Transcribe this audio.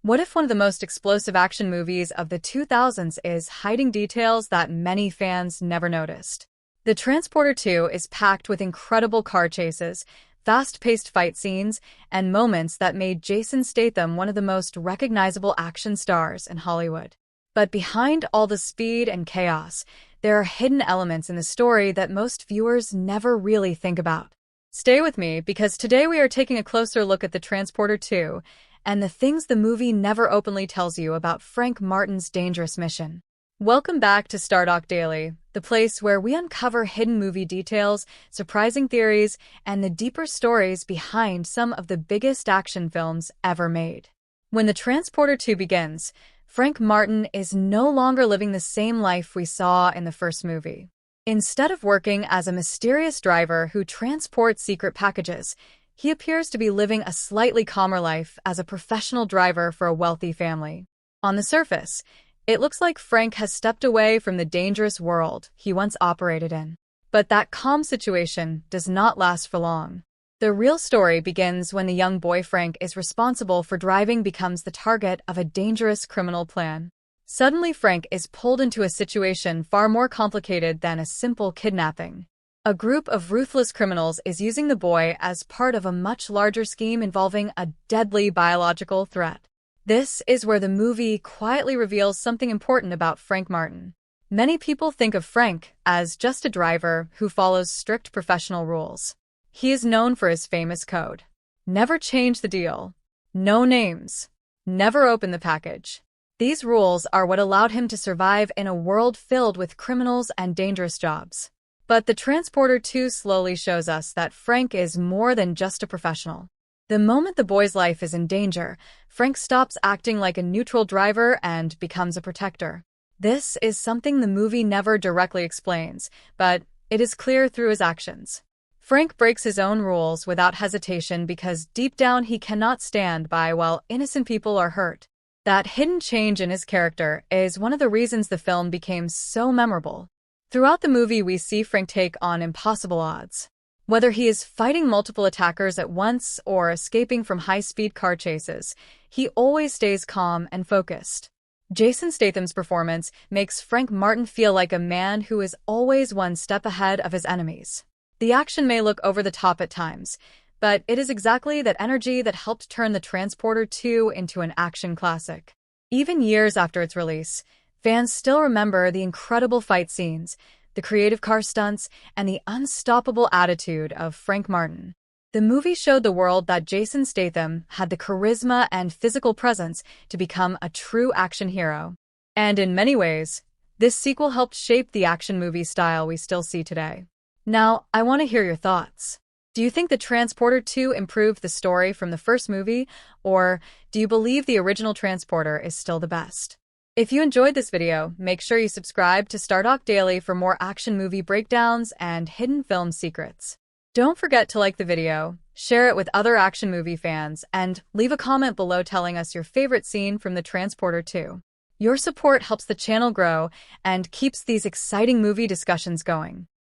What if one of the most explosive action movies of the 2000s is hiding details that many fans never noticed? The Transporter 2 is packed with incredible car chases, fast-paced fight scenes, and moments that made Jason Statham one of the most recognizable action stars in Hollywood. But behind all the speed and chaos, there are hidden elements in the story that most viewers never really think about. Stay with me, because today we are taking a closer look at The Transporter 2 and the things the movie never openly tells you about Frank Martin's dangerous mission. Welcome back to Stardock Daily, the place where we uncover hidden movie details, surprising theories, and the deeper stories behind some of the biggest action films ever made. When The Transporter 2 begins, Frank Martin is no longer living the same life we saw in the first movie. Instead of working as a mysterious driver who transports secret packages, he appears to be living a slightly calmer life as a professional driver for a wealthy family. On the surface, it looks like Frank has stepped away from the dangerous world he once operated in. But that calm situation does not last for long. The real story begins when the young boy Frank is responsible for driving becomes the target of a dangerous criminal plan. Suddenly, Frank is pulled into a situation far more complicated than a simple kidnapping. A group of ruthless criminals is using the boy as part of a much larger scheme involving a deadly biological threat. This is where the movie quietly reveals something important about Frank Martin. Many people think of Frank as just a driver who follows strict professional rules. He is known for his famous code: never change the deal, no names, never open the package. These rules are what allowed him to survive in a world filled with criminals and dangerous jobs. But The Transporter 2 slowly shows us that Frank is more than just a professional. The moment the boy's life is in danger, Frank stops acting like a neutral driver and becomes a protector. This is something the movie never directly explains, but it is clear through his actions. Frank breaks his own rules without hesitation because deep down he cannot stand by while innocent people are hurt. That hidden change in his character is one of the reasons the film became so memorable. Throughout the movie, we see Frank take on impossible odds. Whether he is fighting multiple attackers at once or escaping from high-speed car chases, he always stays calm and focused. Jason Statham's performance makes Frank Martin feel like a man who is always one step ahead of his enemies. The action may look over the top at times, but it is exactly that energy that helped turn The Transporter 2 into an action classic. Even years after its release, fans still remember the incredible fight scenes, the creative car stunts, and the unstoppable attitude of Frank Martin. The movie showed the world that Jason Statham had the charisma and physical presence to become a true action hero. And in many ways, this sequel helped shape the action movie style we still see today. Now, I want to hear your thoughts. Do you think The Transporter 2 improved the story from the first movie, or do you believe the original Transporter is still the best? If you enjoyed this video, make sure you subscribe to Stardock Daily for more action movie breakdowns and hidden film secrets. Don't forget to like the video, share it with other action movie fans, and leave a comment below telling us your favorite scene from The Transporter 2. Your support helps the channel grow and keeps these exciting movie discussions going.